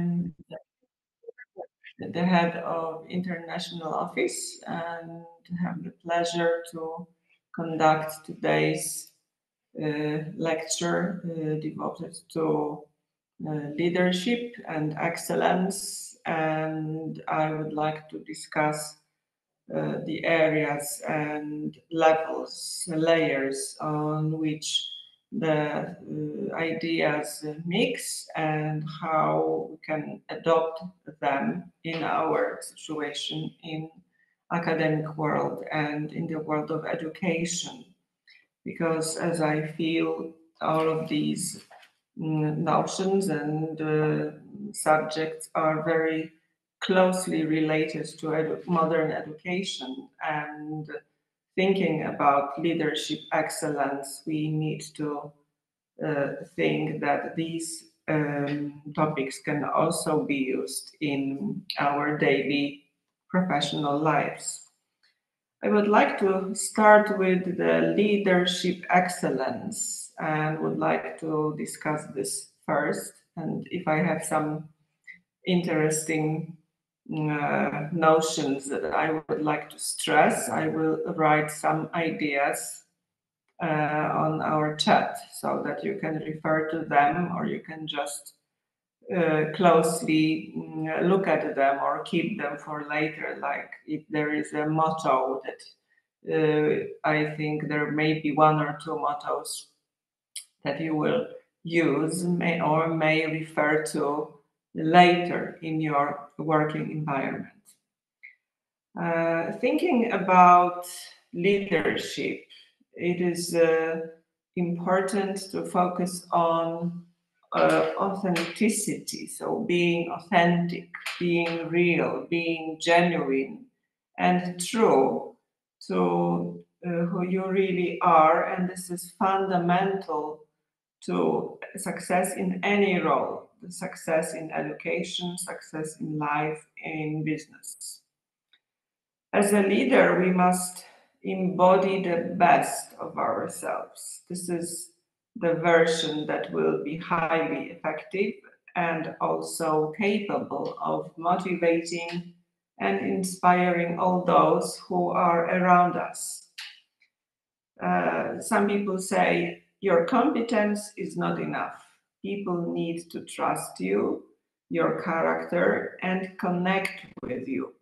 I'm the head of international office and have the pleasure to conduct today's lecture devoted to leadership and excellence, and I would like to discuss the areas and levels, layers on which the ideas mix and how we can adopt them in our situation in academic world and in the world of education. Because as I feel all of these notions and subjects are very closely related to modern education, and thinking about leadership excellence, we need to think that these topics can also be used in our daily professional lives. I would like to start with the leadership excellence and would like to discuss this first. And if I have some interesting notions that I would like to stress, I will write some ideas on our chat so that you can refer to them, or you can just closely look at them or keep them for later. Like if there is a motto that I think there may be one or two mottos that you will use or may refer to later in your working environment. Thinking about leadership, it is important to focus on authenticity, so being authentic, being real, being genuine and true to who you really are, and this is fundamental to success in any role, the success in education, success in life, in business. As a leader, we must embody the best of ourselves. This is the version that will be highly effective and also capable of motivating and inspiring all those who are around us. Some people say your competence is not enough. People need to trust you, your character, and connect with you.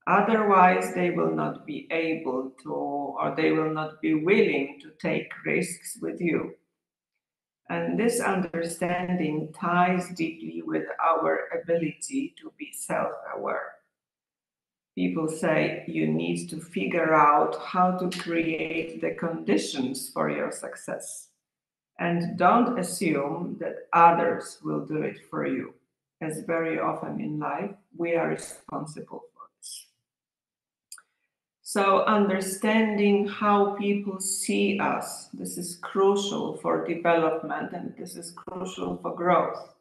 Otherwise, they will not be able to, or they will not be willing to take risks with you. And this understanding ties deeply with our ability to be self-aware. People say you need to figure out how to create the conditions for your success. And don't assume that others will do it for you. As very often in life, we are responsible for this. So understanding how people see us, this is crucial for development and this is crucial for growth.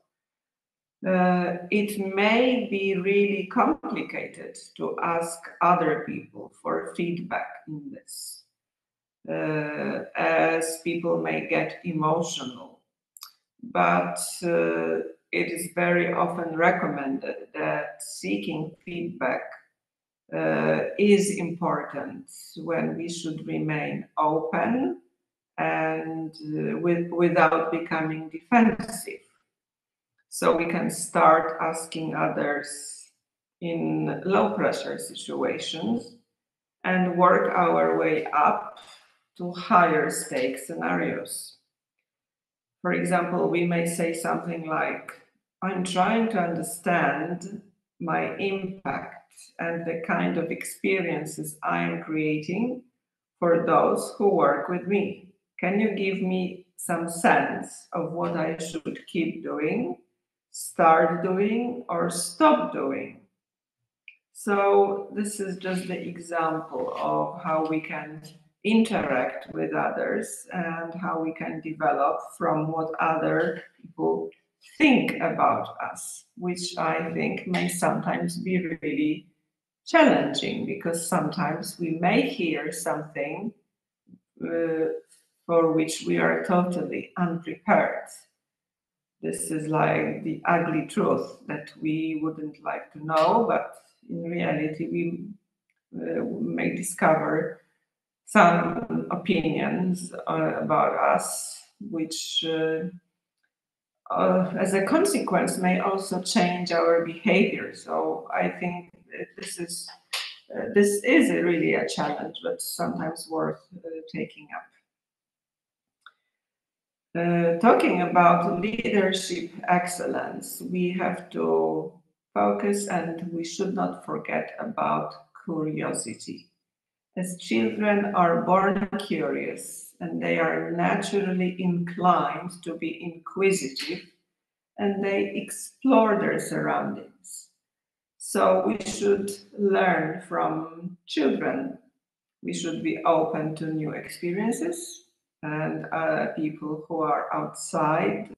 It may be really complicated to ask other people for feedback in this, as people may get emotional. But it is very often recommended that seeking feedback is important when we should remain open and without becoming defensive. So we can start asking others in low pressure situations and work our way up to higher stake scenarios. For example, we may say something like, I'm trying to understand my impact and the kind of experiences I am creating for those who work with me. Can you give me some sense of what I should keep doing, start doing, or stop doing? So this is just the example of how we can interact with others and how we can develop from what other people think about us, which I think may sometimes be really challenging, because sometimes we may hear something for which we are totally unprepared. This is like the ugly truth that we wouldn't like to know, but in reality we may discover some opinions about us, which as a consequence may also change our behavior. So I think this is really a challenge, but sometimes worth taking up. Talking about leadership excellence, we have to focus, and we should not forget about curiosity. As children are born curious, and they are naturally inclined to be inquisitive, and they explore their surroundings. So we should learn from children. We should be open to new experiences, and people who are outside,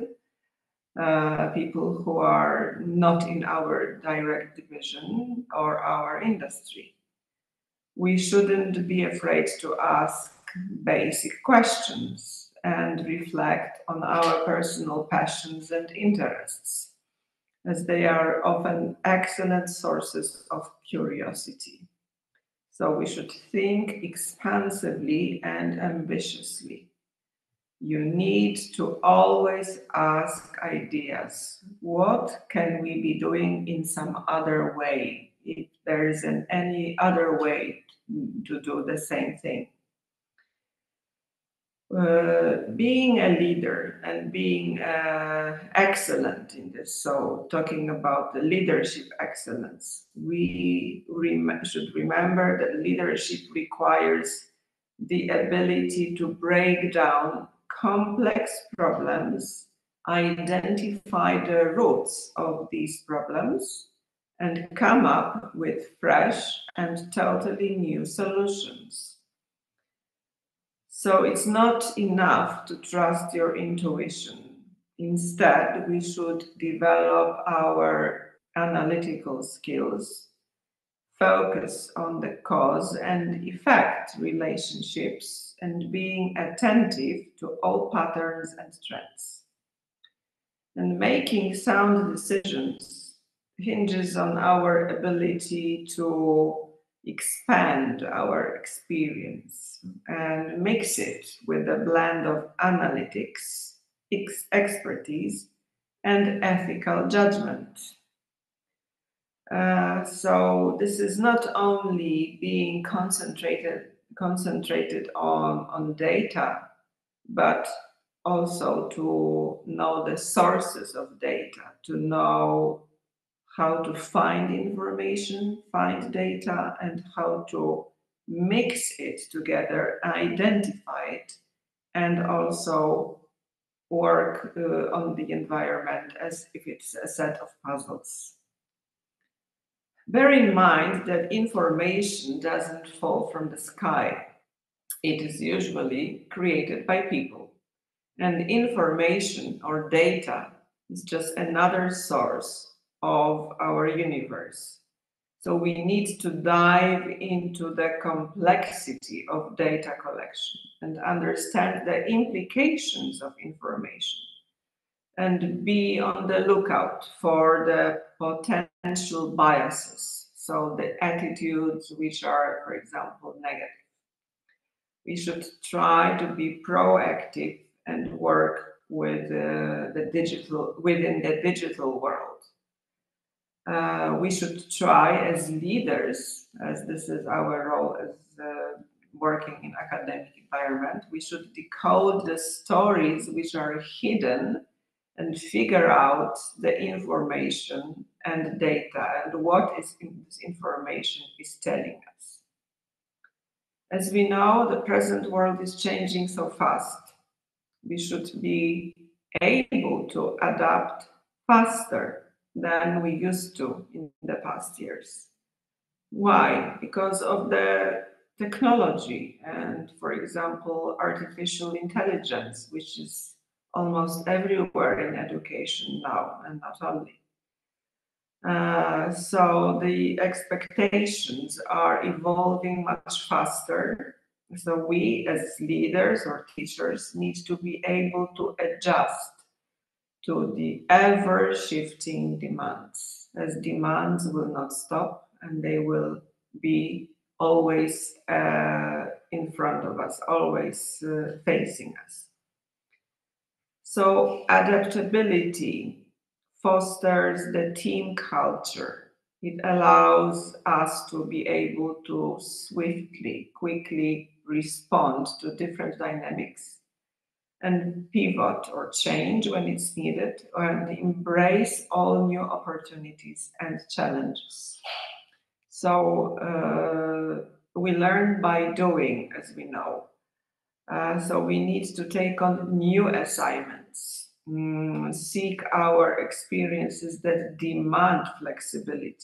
people who are not in our direct division or our industry. We shouldn't be afraid to ask basic questions and reflect on our personal passions and interests, as they are often excellent sources of curiosity. So we should think expansively and ambitiously. You need to always ask ideas. What can we be doing in some other way, if there is any other way to do the same thing? Being a leader and being excellent in this, so talking about the leadership excellence, we should remember that leadership requires the ability to break down complex problems, identify the roots of these problems, and come up with fresh and totally new solutions. So it's not enough to trust your intuition. Instead, we should develop our analytical skills, focus on the cause and effect relationships, and being attentive to all patterns and trends. And making sound decisions hinges on our ability to expand our experience and mix it with a blend of analytics, expertise, and ethical judgment. So this is not only being concentrated on data, but also to know the sources of data, to know how to find information, find data, and how to mix it together, identify it, and also work on the environment as if it's a set of puzzles. Bear in mind that information doesn't fall from the sky. It is usually created by people. And information or data is just another source of our universe. So we need to dive into the complexity of data collection and understand the implications of information, and be on the lookout for the potential biases, so the attitudes which are, for example, negative. We should try to be proactive and work with within the digital world. We should try as leaders, as this is our role as working in academic environment, we should decode the stories which are hidden and figure out the information and data and what this information is telling us. As we know, the present world is changing so fast. We should be able to adapt faster than we used to in the past years. Why? Because of the technology and, for example, artificial intelligence, which is almost everywhere in education now, and not only. So the expectations are evolving much faster. So we as leaders or teachers need to be able to adjust to the ever-shifting demands, as demands will not stop and they will be always in front of us, always facing us. So adaptability fosters the team culture. It allows us to be able to swiftly, quickly respond to different dynamics and pivot or change when it's needed, and embrace all new opportunities and challenges. So we learn by doing, as we know. So we need to take on new assignments, seek our experiences that demand flexibility,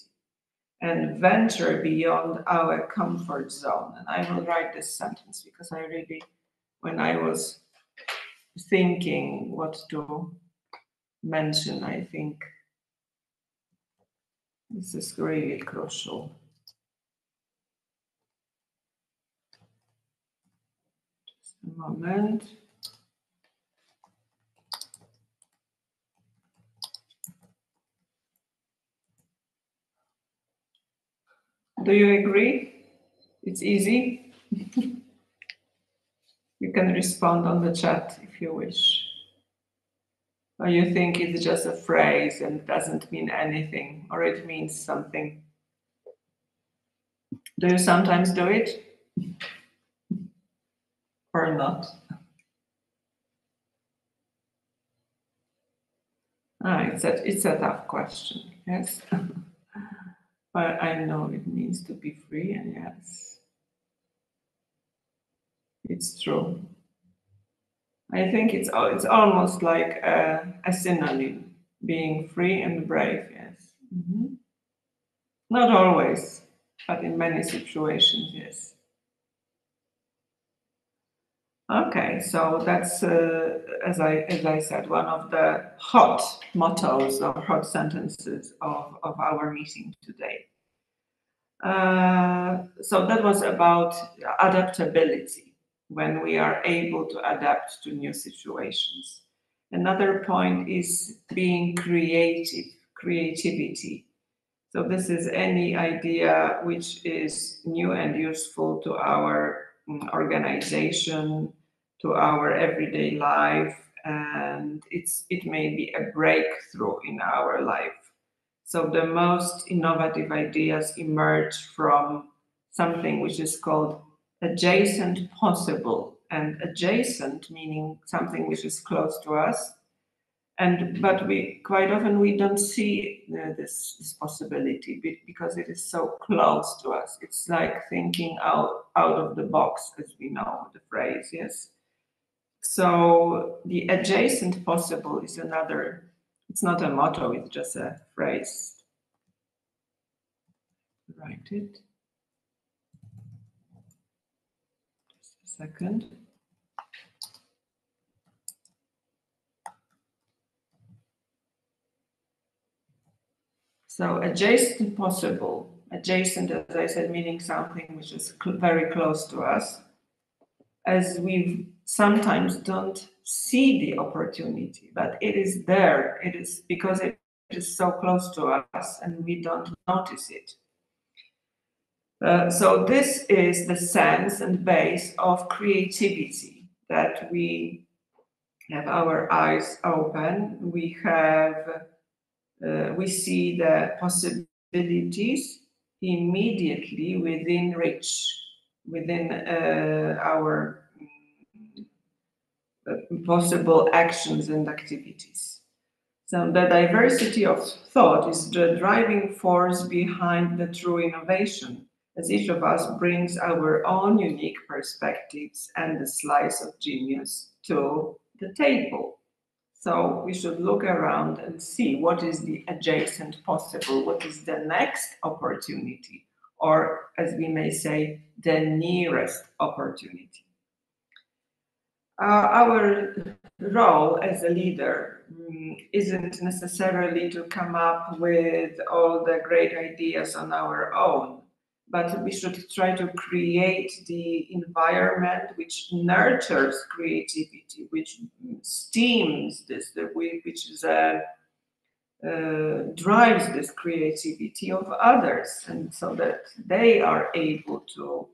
and venture beyond our comfort zone. And I will write this sentence because I really, when I was thinking what to mention, I think this is really crucial. Just a moment. Do you agree? It's easy. You can respond on the chat if you wish. Or you think it's just a phrase and doesn't mean anything, or it means something. Do you sometimes do it? Or not? It's a tough question, yes. But I know it means to be free, and yes, it's true. I think it's almost like a synonym, being free and brave, yes. Mm-hmm. Not always, but in many situations, yes. Okay, so that's, as I said, one of the hot mottos or hot sentences of our meeting today. So that was about adaptability, when we are able to adapt to new situations. Another point is being creativity. So this is any idea which is new and useful to our organization, to our everyday life, and it may be a breakthrough in our life. So the most innovative ideas emerge from something which is called adjacent possible, and adjacent meaning something which is close to us, but we quite often we don't see this possibility because it is so close to us. It's like thinking out of the box, as we know the phrase, yes. So the adjacent possible is another. It's not a motto, it's just a phrase. Write it. Just a second. So adjacent possible. Adjacent, as I said, meaning something which is very close to us, as we sometimes don't see the opportunity, but it is there. It is because it is so close to us and we don't notice it. So this is the sense and base of creativity, that we have our eyes open, we see the possibilities immediately within reach, within our possible actions and activities. So the diversity of thought is the driving force behind the true innovation, as each of us brings our own unique perspectives and the slice of genius to the table. So we should look around and see what is the adjacent possible, what is the next opportunity, or as we may say, the nearest opportunity. Our role as a leader isn't necessarily to come up with all the great ideas on our own, but we should try to create the environment which nurtures creativity, which steams this, which is drives this creativity of others, and so that they are able to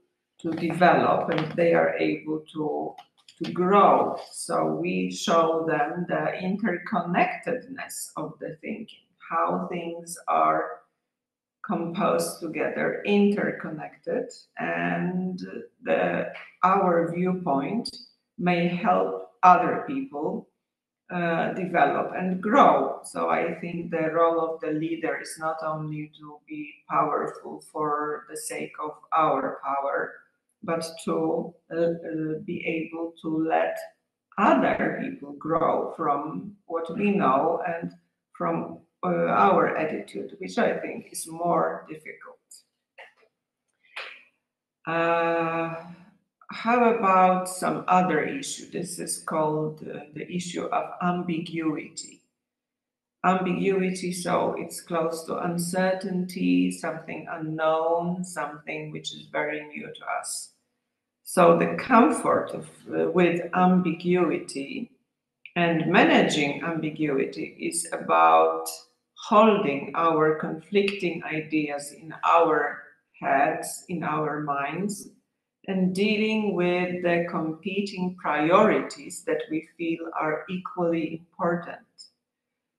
develop and they are able to grow. So we show them the interconnectedness of the thinking, how things are composed together, interconnected, and our viewpoint may help other people develop and grow. So I think the role of the leader is not only to be powerful for the sake of our power, but to be able to let other people grow from what we know and from our attitude, which I think is more difficult. How about some other issue? This is called the issue of ambiguity. Ambiguity, so it's close to uncertainty, something unknown, something which is very new to us. So the comfort with ambiguity and managing ambiguity is about holding our conflicting ideas in our heads, in our minds, and dealing with the competing priorities that we feel are equally important.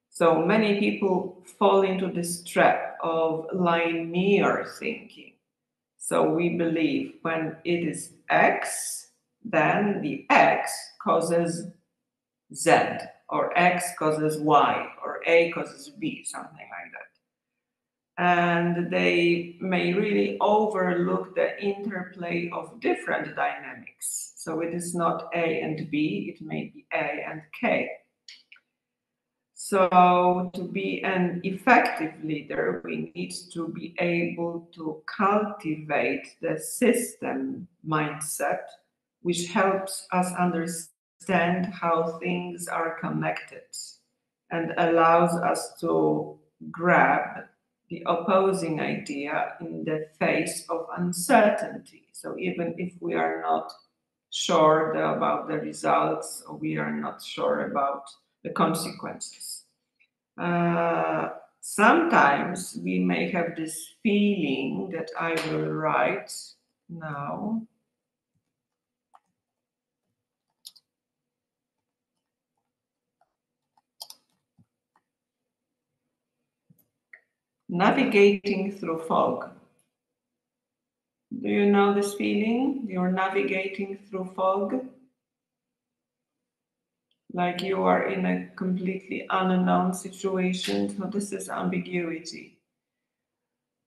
So many people fall into this trap of linear thinking. So we believe when it is X, then the X causes Z, or X causes Y, or A causes B, something like that. And they may really overlook the interplay of different dynamics. So it is not A and B, it may be A and K. So to be an effective leader, we need to be able to cultivate the system mindset, which helps us understand how things are connected and allows us to grab the opposing idea in the face of uncertainty. So even if we are not sure about the results, or we are not sure about the consequences. Sometimes we may have this feeling that I will write now. Navigating through fog. Do you know this feeling? You're navigating through fog? Like you are in a completely unknown situation. So this is ambiguity.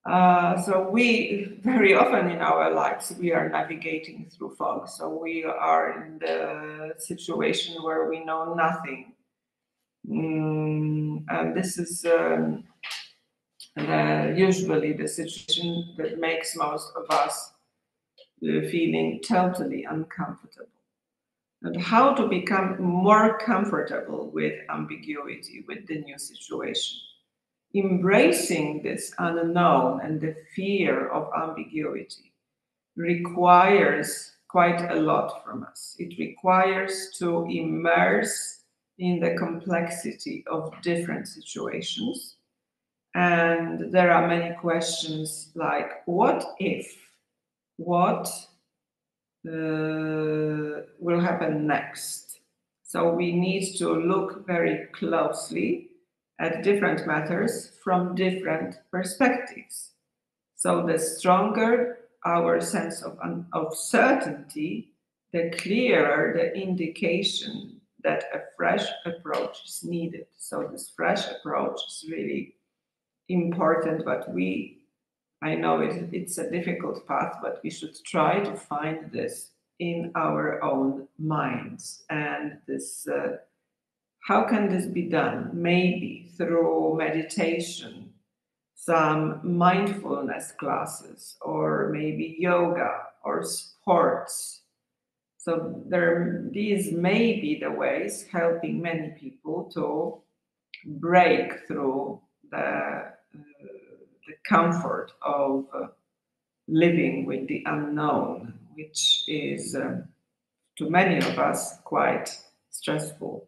So we, very often in our lives, we are navigating through fog. So we are in the situation where we know nothing. And this is usually the situation that makes most of us feeling totally uncomfortable. And how to become more comfortable with ambiguity, with the new situation. Embracing this unknown and the fear of ambiguity requires quite a lot from us. It requires to immerse in the complexity of different situations. And there are many questions like, what if? What will happen next? So we need to look very closely at different matters from different perspectives. So the stronger our sense of certainty, the clearer the indication that a fresh approach is needed. So this fresh approach is really important, but I know it's a difficult path, but we should try to find this in our own minds. And this, how can this be done? Maybe through meditation, some mindfulness classes, or maybe yoga or sports. So these may be the ways helping many people to break through the comfort of living with the unknown, which is, to many of us, quite stressful.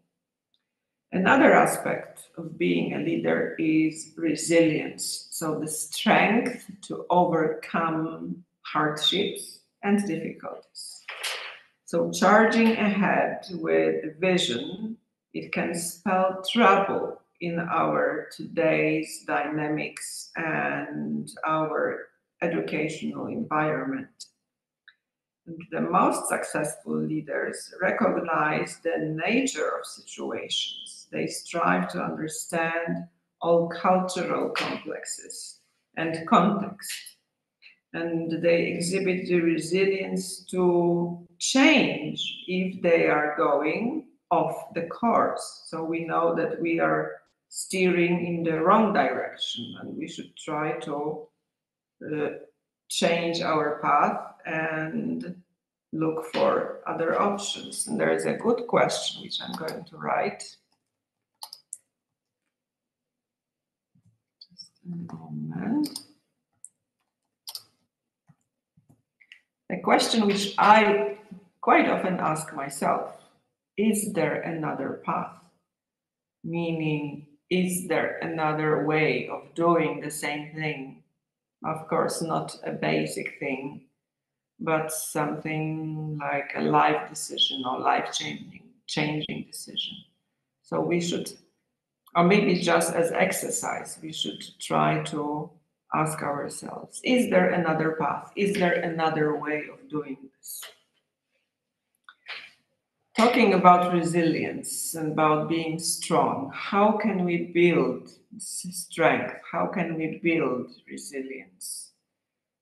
Another aspect of being a leader is resilience, so the strength to overcome hardships and difficulties. So charging ahead with vision, it can spell trouble in our today's dynamics and our educational environment. And the most successful leaders recognize the nature of situations. They strive to understand all cultural complexes and context. And they exhibit the resilience to change if they are going off the course. So we know that we are steering in the wrong direction, and we should try to change our path and look for other options. And there is a good question which I'm going to write. Just a moment. A question which I quite often ask myself: is there another path? Meaning, is there another way of doing the same thing? Of course, not a basic thing, but something like a life decision or life-changing decision. So we should, or maybe just as exercise, we should try to ask ourselves, is there another path? Is there another way of doing this? Talking about resilience and about being strong, how can we build strength? How can we build resilience?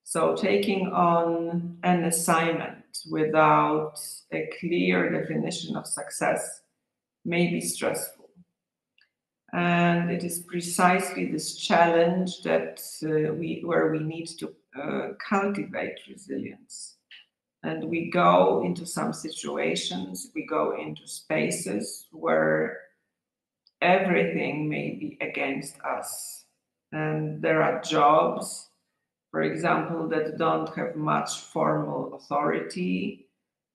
So taking on an assignment without a clear definition of success may be stressful. And it is precisely this challenge that where we need to cultivate resilience. And we go into some situations, we go into spaces where everything may be against us. And there are jobs, for example, that don't have much formal authority,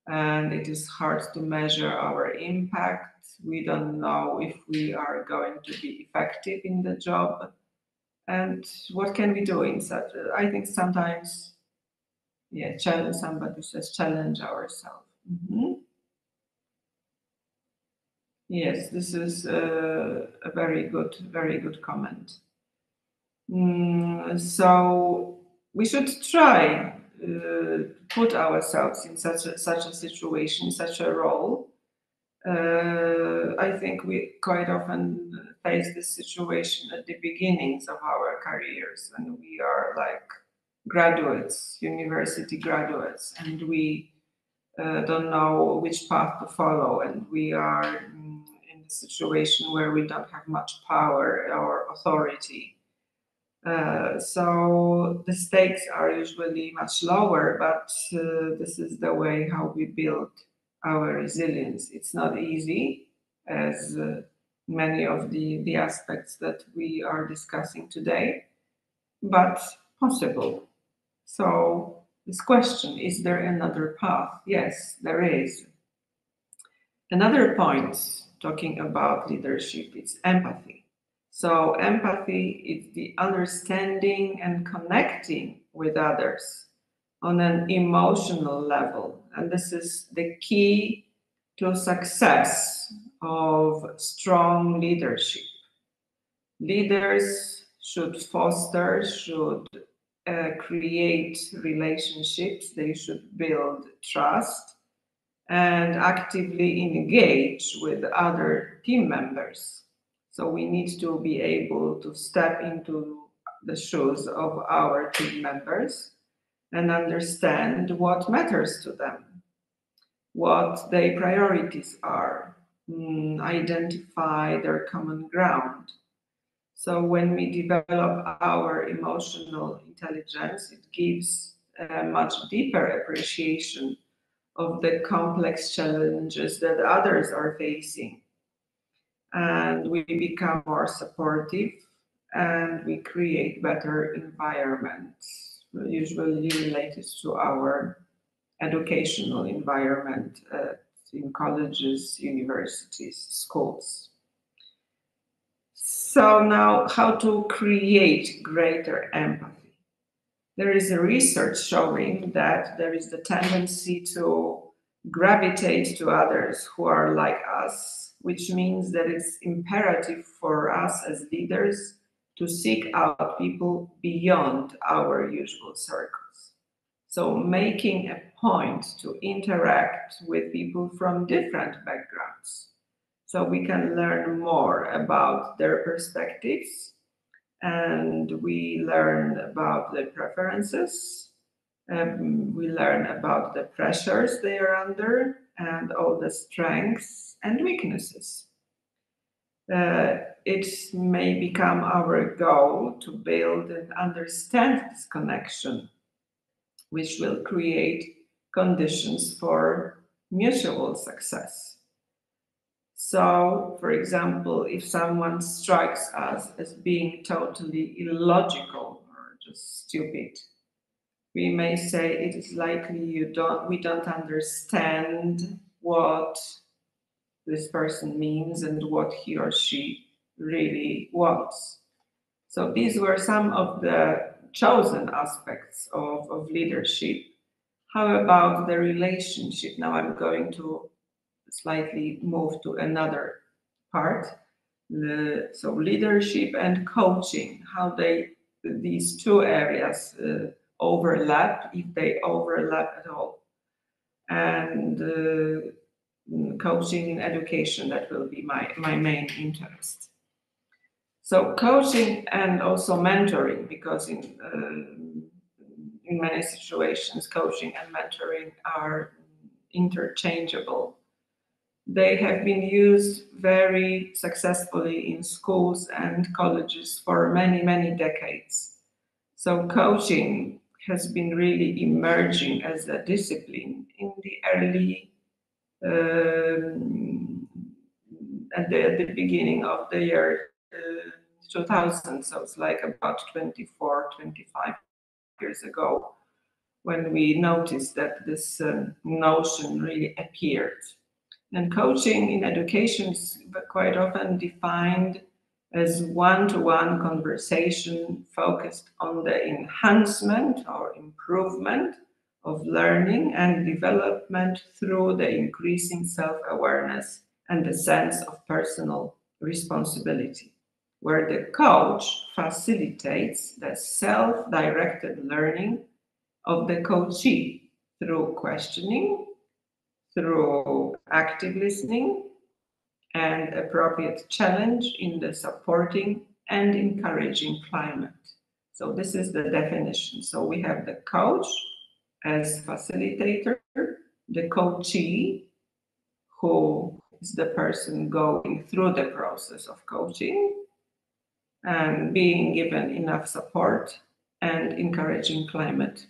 and it is hard to measure our impact. We don't know if we are going to be effective in the job. And what can we do in such? I think sometimes, yeah, challenge, somebody says challenge ourselves. Yes, this is a very good comment. So we should try put ourselves in such a situation, such a role. I think we quite often face this situation at the beginnings of our careers, and we are like graduates, university graduates, and we don't know which path to follow, and we are in a situation where we don't have much power or authority. So the stakes are usually much lower, but this is the way how we build our resilience. It's not easy, as many of the aspects that we are discussing today, but possible. So this question, is there another path? Yes, there is. Another point talking about leadership is empathy. So empathy is the understanding and connecting with others on an emotional level. And this is the key to success of strong leadership. Leaders should foster, should create relationships, they should build trust and actively engage with other team members. So we need to be able to step into the shoes of our team members and understand what matters to them, what their priorities are, identify their common ground. So when we develop our emotional intelligence, it gives a much deeper appreciation of the complex challenges that others are facing. And we become more supportive and we create better environments usually related to our educational environment in colleges, universities, schools. So now, how to create greater empathy? There is a research showing that there is the tendency to gravitate to others who are like us, which means that it's imperative for us as leaders to seek out people beyond our usual circles. So making a point to interact with people from different backgrounds, so we can learn more about their perspectives, and we learn about their preferences, we learn about the pressures they are under, and all the strengths and weaknesses. It may become our goal to build and understand this connection, which will create conditions for mutual success. So, for example, if someone strikes us as being totally illogical or just stupid, we may say it is likely we don't understand what this person means and what he or she really wants. So these were some of the chosen aspects of leadership. How about the relationship? Now I'm going to slightly move to another part. So leadership and coaching, how these two areas overlap, if they overlap at all. And coaching in education, that will be my main interest. So coaching and also mentoring, because in many situations, coaching and mentoring are interchangeable. They have been used very successfully in schools and colleges for many, many decades. So coaching has been really emerging as a discipline in the early, at the beginning of the year 2000, so it's like about 24, 25 years ago, when we noticed that this notion really appeared. And coaching in education is quite often defined as one-to-one conversation focused on the enhancement or improvement of learning and development through the increasing self-awareness and the sense of personal responsibility, where the coach facilitates the self-directed learning of the coachee through questioning, through active listening, and appropriate challenge in the supporting and encouraging climate. So this is the definition. So we have the coach as facilitator, the coachee, who is the person going through the process of coaching and being given enough support and encouraging climate.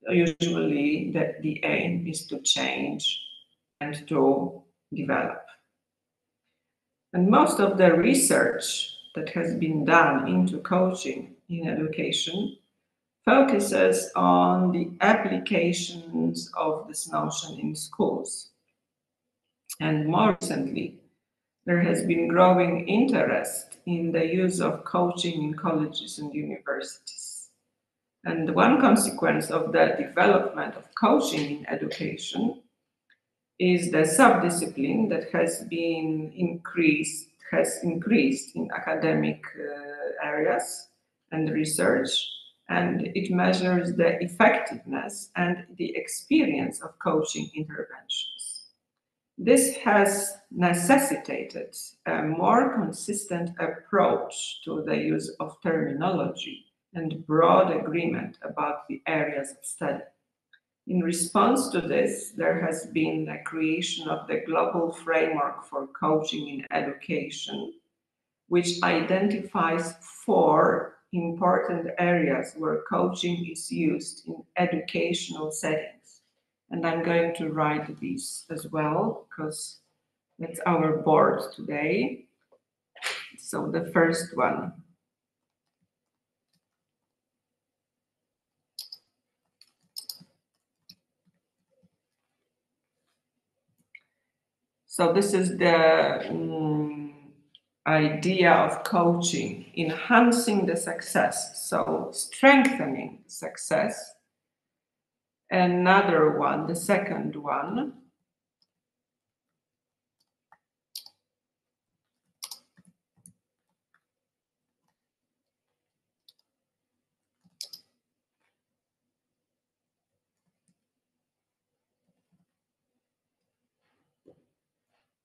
Usually the aim is to change and to develop. And most of the research that has been done into coaching in education focuses on the applications of this notion in schools. And more recently, there has been growing interest in the use of coaching in colleges and universities. And one consequence of the development of coaching in education is the subdiscipline that has increased in academic areas and research, and it measures the effectiveness and the experience of coaching interventions. This has necessitated a more consistent approach to the use of terminology and broad agreement about the areas of study. In response to this, there has been a creation of the global framework for coaching in education, which identifies 4 important areas where coaching is used in educational settings. And I'm going to write these as well, because that's our board today. So the first one So this is the idea of coaching, enhancing the success, so strengthening success. Another one, the second one,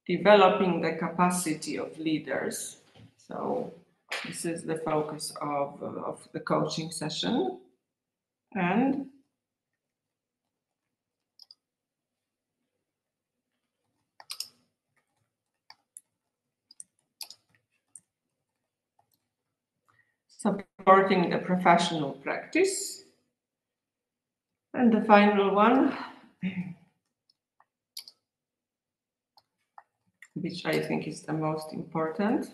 developing the capacity of leaders. So this is the focus of the coaching session. And supporting the professional practice. And the final one, which I think is the most important,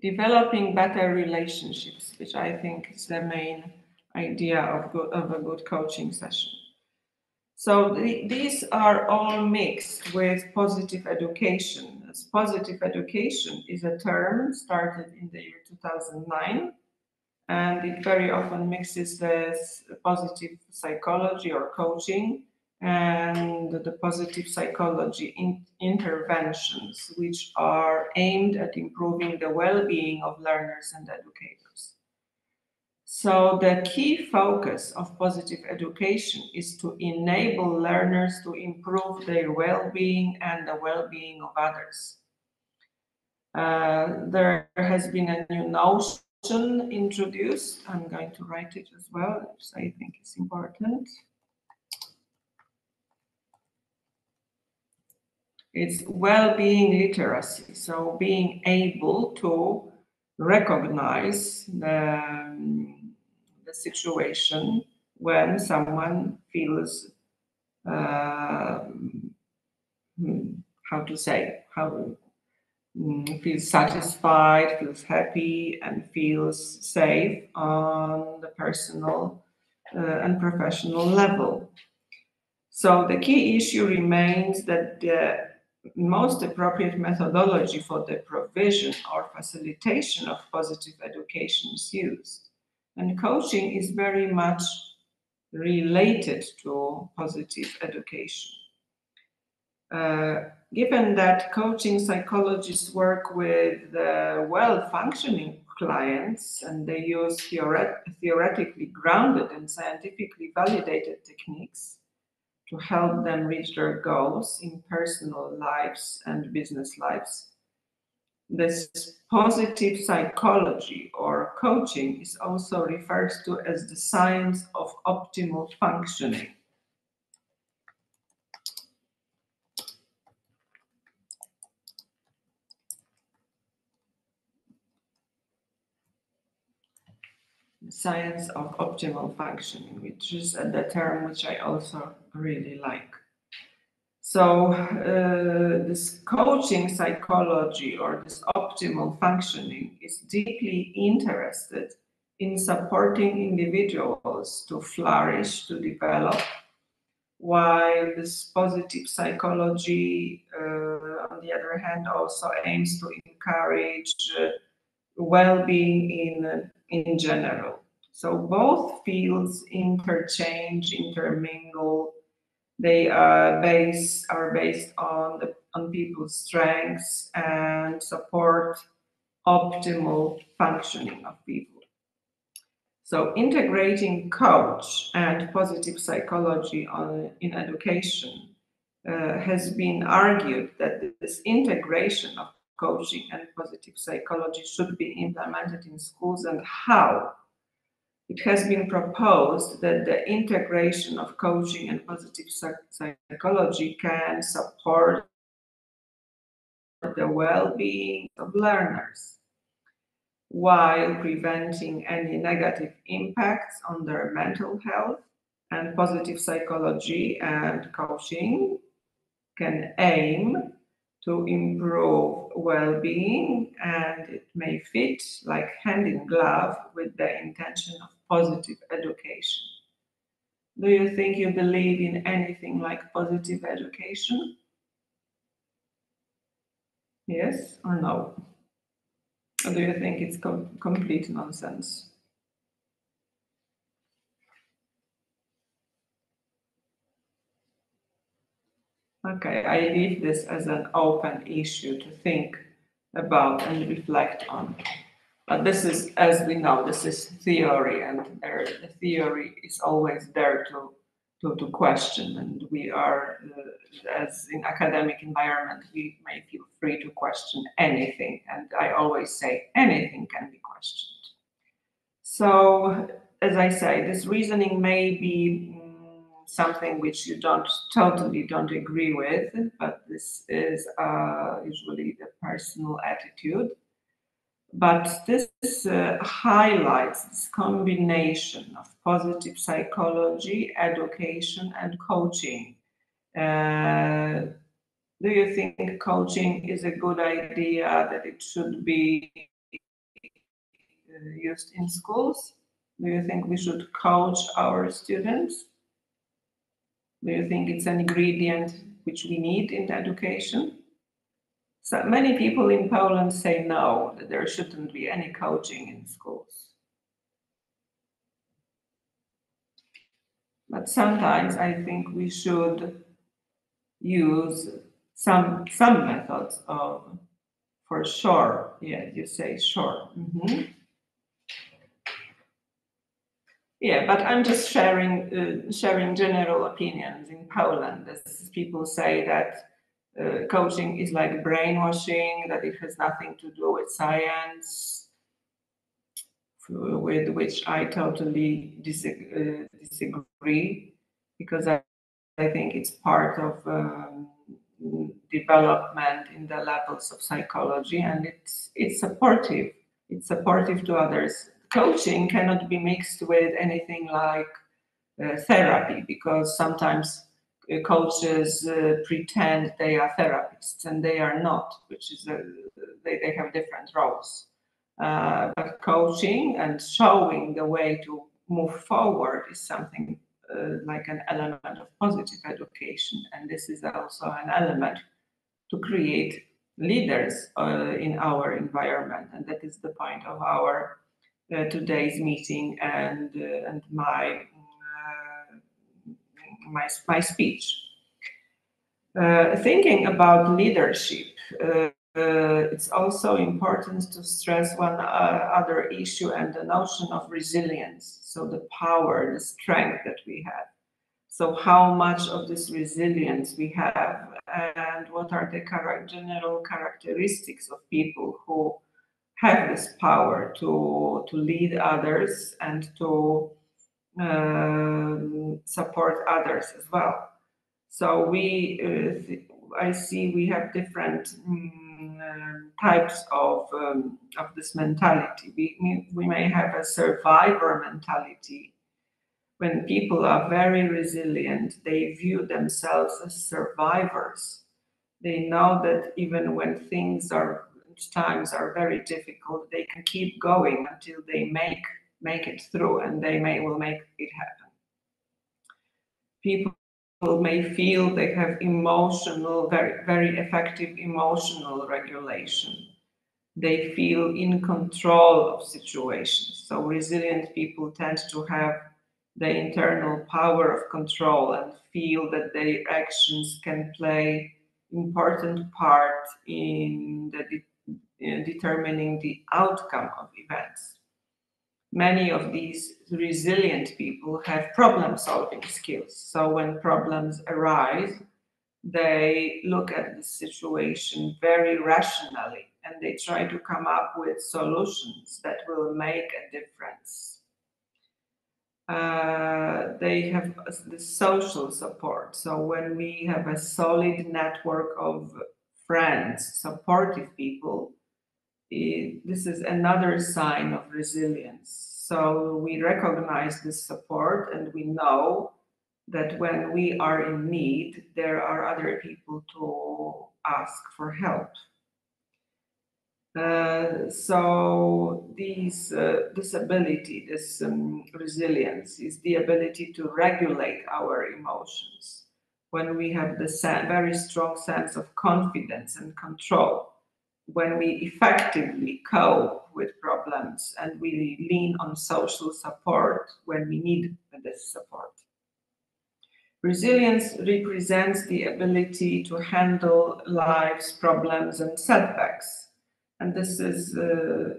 developing better relationships, which I think is the main idea of a good coaching session. So these are all mixed with positive education. As positive education is a term started in the year 2009, and it very often mixes this positive psychology or coaching and the positive psychology interventions, which are aimed at improving the well-being of learners and educators. So the key focus of positive education is to enable learners to improve their well-being and the well-being of others. There has been a new notion introduced. I'm going to write it as well, which I think is important. It's well-being literacy, so being able to recognize the situation when someone feels, feels satisfied, feels happy, and feels safe on the personal and professional level. So the key issue remains that the most appropriate methodology for the provision or facilitation of positive education is used. And coaching is very much related to positive education. Given that coaching psychologists work with well-functioning clients and they use theoretically grounded and scientifically validated techniques to help them reach their goals in personal lives and business lives, this positive psychology or coaching is also referred to as the science of optimal functioning. Science of optimal functioning, which is the term which I also really like. So this coaching psychology or this optimal functioning is deeply interested in supporting individuals to flourish, to develop, while this positive psychology, on the other hand, also aims to encourage well-being in general. So both fields interchange, intermingle. They are based on people's strengths and support optimal functioning of people. So integrating coach and positive psychology in education has been argued that this integration of coaching and positive psychology should be implemented in schools, and how. It has been proposed that the integration of coaching and positive psychology can support the well-being of learners while preventing any negative impacts on their mental health. And positive psychology and coaching can aim to improve well-being, and it may fit like hand in glove with the intention of positive education. Do you think you believe in anything like positive education? Yes or no? Or do you think it's complete nonsense? Okay, I leave this as an open issue to think about and reflect on. But this is, as we know, this is theory, and the theory is always there to question. And we are, as in academic environment, we may feel free to question anything. And I always say anything can be questioned. So, as I say, this reasoning may be something which you totally don't agree with, but this is usually the personal attitude. But this highlights this combination of positive psychology, education, and coaching. Do you think coaching is a good idea, that it should be used in schools? Do you think we should coach our students? Do you think it's an ingredient which we need in education? So many people in Poland say no, that there shouldn't be any coaching in schools. But sometimes I think we should use some methods of, for sure. Yeah, you say sure. Yeah, but I'm just sharing general opinions in Poland. As people say that coaching is like brainwashing, that it has nothing to do with science, with which I totally disagree, because I think it's part of development in the levels of psychology, and it's supportive. It's supportive to others. Coaching cannot be mixed with anything like therapy, because sometimes coaches pretend they are therapists, and they are not, which is they have different roles. But coaching and showing the way to move forward is something like an element of positive education, and this is also an element to create leaders in our environment, and that is the point of our today's meeting and my speech. Thinking about leadership, it's also important to stress one other issue, and the notion of resilience. So the power, the strength that we have. So how much of this resilience we have, and what are the general characteristics of people who have this power to lead others and to support others as well. So I see we have different types of this mentality. We may have a survivor mentality. When people are very resilient, they view themselves as survivors. They know that even when times are very difficult, they can keep going until they make it through, and they will make it happen. People may feel they have very, very effective emotional regulation. They feel in control of situations. So resilient people tend to have the internal power of control and feel that their actions can play important part in determining the outcome of events. Many of these resilient people have problem-solving skills. So when problems arise, they look at the situation very rationally, and they try to come up with solutions that will make a difference. They have the social support. So when we have a solid network of friends, supportive people, this is another sign of resilience. So we recognize this support, and we know that when we are in need, there are other people to ask for help. So this ability, this resilience, is the ability to regulate our emotions when we have the very strong sense of confidence and control, when we effectively cope with problems and we lean on social support when we need this support. Resilience represents the ability to handle life's problems and setbacks. And this is,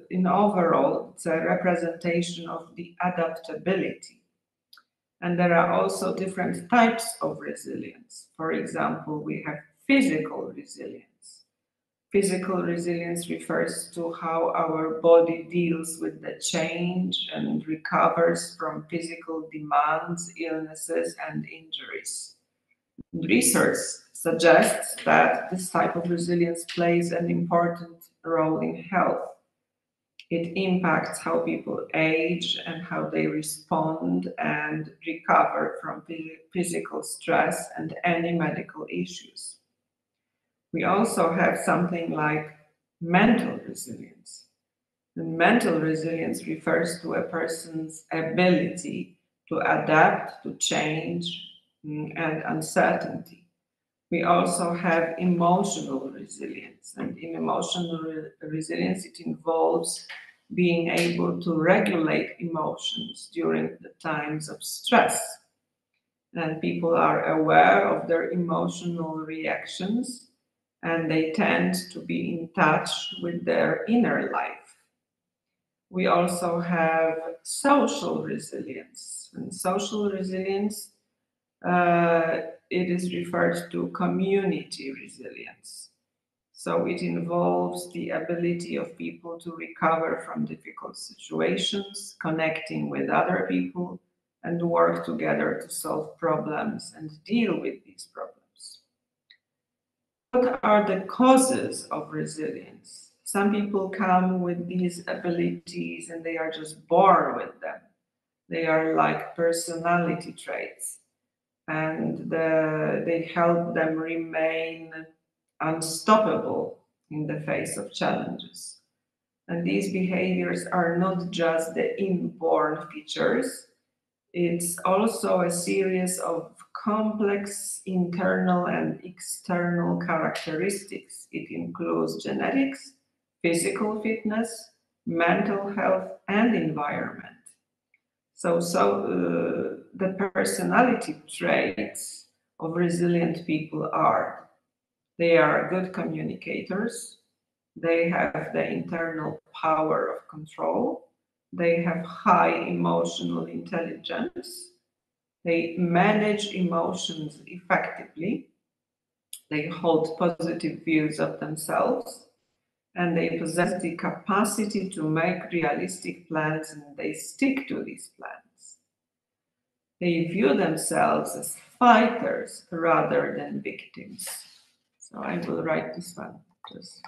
in overall, it's a representation of the adaptability. And there are also different types of resilience. For example, we have physical resilience. Physical resilience refers to how our body deals with the change and recovers from physical demands, illnesses, and injuries. Research suggests that this type of resilience plays an important role in health. It impacts how people age and how they respond and recover from physical stress and any medical issues. We also have something like mental resilience. And mental resilience refers to a person's ability to adapt to change and uncertainty. We also have emotional resilience, and in emotional resilience, it involves being able to regulate emotions during the times of stress. And people are aware of their emotional reactions, and they tend to be in touch with their inner life. We also have social resilience, and social resilience it is referred to community resilience. So it involves the ability of people to recover from difficult situations, connecting with other people, and work together to solve problems and deal with these problems. What are the causes of resilience? Some people come with these abilities and they are just born with them. They are like personality traits, and they help them remain unstoppable in the face of challenges. And these behaviors are not just the inborn features, it's also a series of complex internal and external characteristics. It includes genetics, physical fitness, mental health, and environment. So the personality traits of resilient people are: they are good communicators, they have the internal power of control, they have high emotional intelligence, they manage emotions effectively, they hold positive views of themselves, and they possess the capacity to make realistic plans, and they stick to these plans. They view themselves as fighters rather than victims. So I will write this one. Just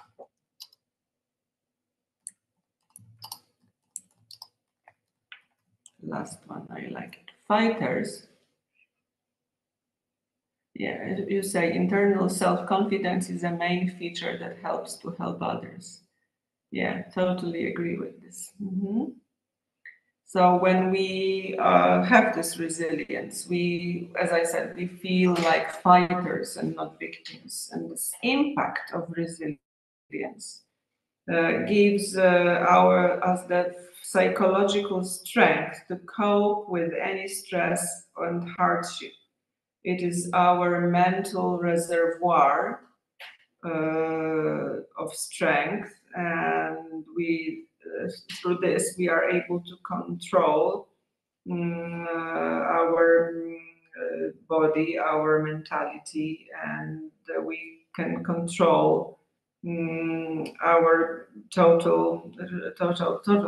last one, I like it. Fighters. Yeah, you say internal self-confidence is a main feature that helps to help others. Yeah, totally agree with this. So when we have this resilience, we, as I said, we feel like fighters and not victims. And this impact of resilience gives us the psychological strength to cope with any stress and hardship. It is our mental reservoir of strength, and we through this we are able to control our body, our mentality, and we can control our total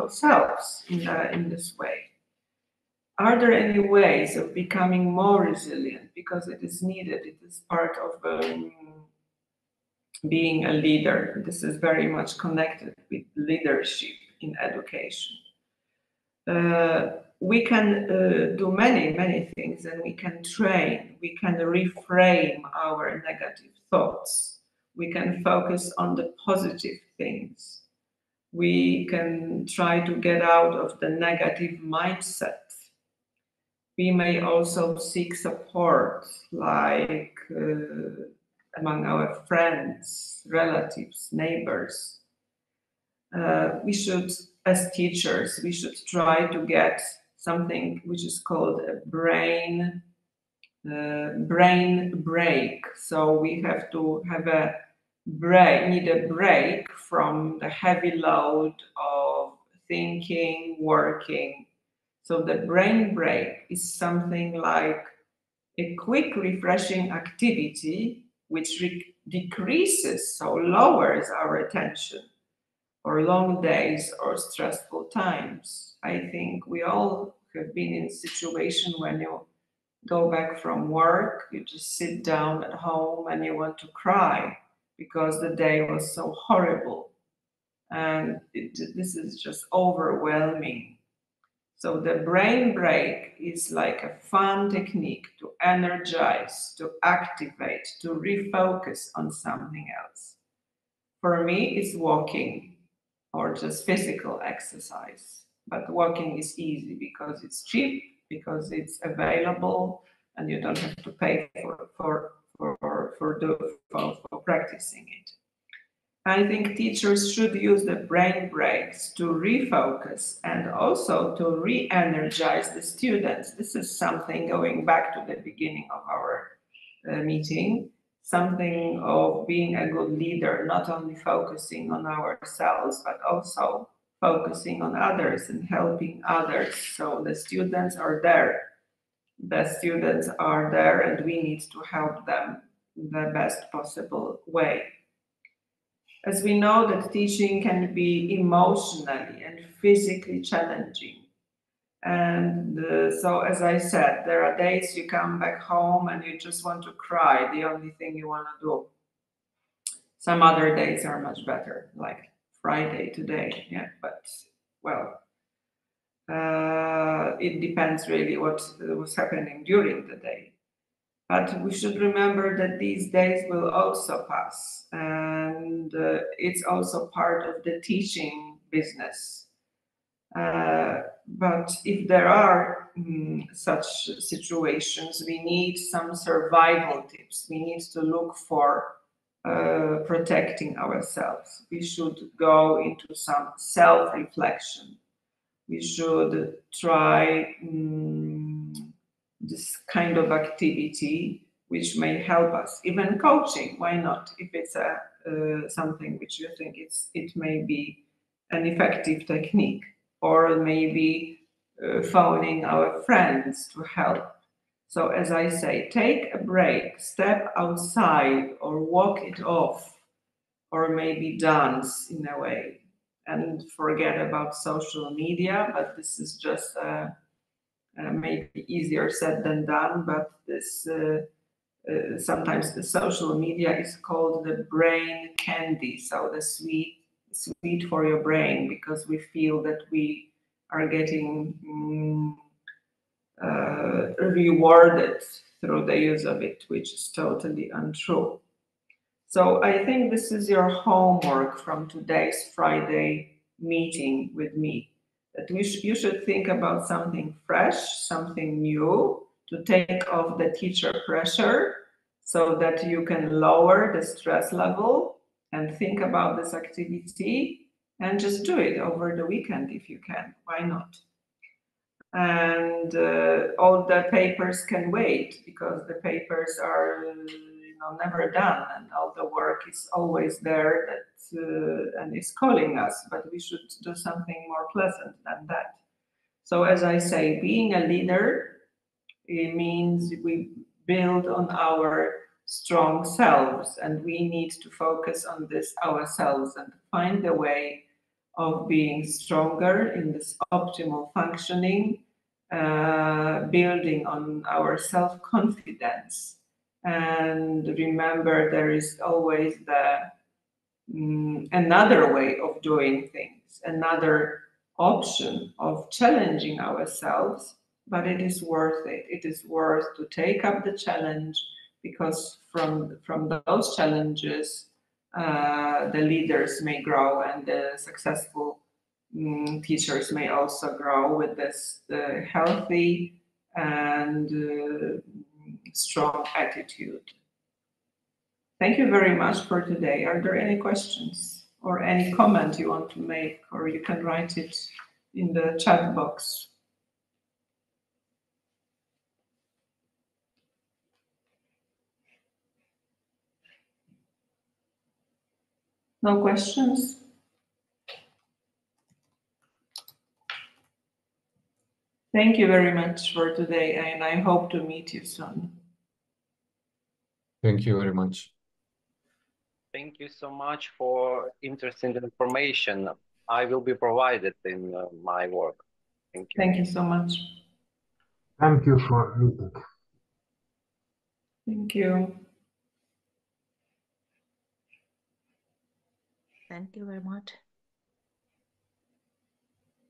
selves in this way. Are there any ways of becoming more resilient? Because it is needed. It is part of being a leader. This is very much connected with leadership in education. We can do many things, and we can train. We can reframe our negative thoughts. We can focus on the positive things. We can try to get out of the negative mindset. We may also seek support, like among our friends, relatives, neighbors. We should, as teachers, we should try to get something which is called a brain break. So we have to have need a break from the heavy load of thinking, working. So the brain break is something like a quick refreshing activity which decreases, so lowers our attention for long days or stressful times. I think we all have been in a situation when you go back from work, you just sit down at home and you want to cry because the day was so horrible. And this is just overwhelming. So the brain break is like a fun technique to energize, to activate, to refocus on something else. For me, it's walking or just physical exercise. But walking is easy because it's cheap, because it's available, and you don't have to pay for practicing it. I think teachers should use the brain breaks to refocus and also to re-energize the students. This is something, going back to the beginning of our meeting, something of being a good leader, not only focusing on ourselves, but also focusing on others and helping others. So the students are there. The students are there and we need to help them in the best possible way. As we know that teaching can be emotionally and physically challenging. And so, as I said, there are days you come back home and you just want to cry, the only thing you want to do. Some other days are much better, like Friday today, yeah, but, well, it depends really what was happening during the day. But we should remember that these days will also pass, and it's also part of the teaching business. But if there are such situations, we need some survival tips. We need to look for protecting ourselves. We should go into some self-reflection. We should try this kind of activity which may help us. Even coaching, why not? If it's something which you think it may be an effective technique, or maybe phoning our friends to help. So as I say, take a break, step outside or walk it off, or maybe dance in a way, and forget about social media. But this is just maybe easier said than done, but this sometimes the social media is called the brain candy, so the sweet for your brain, because we feel that we are getting rewarded through the use of it, which is totally untrue. So I think this is your homework from today's Friday meeting with me, that you should think about something fresh, something new, to take off the teacher pressure so that you can lower the stress level and think about this activity and just do it over the weekend if you can. Why not? And all the papers can wait, because the papers are never done, and all the work is always there and is calling us, but we should do something more pleasant than that. So as I say, being a leader, it means we build on our strong selves, and we need to focus on this ourselves and find a way of being stronger in this optimal functioning, building on our self-confidence. And remember, there is always another way of doing things, another option of challenging ourselves, but it is worth it. It is worth to take up the challenge, because from those challenges the leaders may grow and the successful teachers may also grow with this healthy and strong attitude. Thank you very much for today. Are there any questions or any comment you want to make, or you can write it in the chat box? No questions? Thank you very much for today, and I hope to meet you soon. Thank you very much. Thank you so much for interesting information. I will be provided in my work. Thank you. Thank you so much. Thank you for meeting. Thank you. Thank you very much.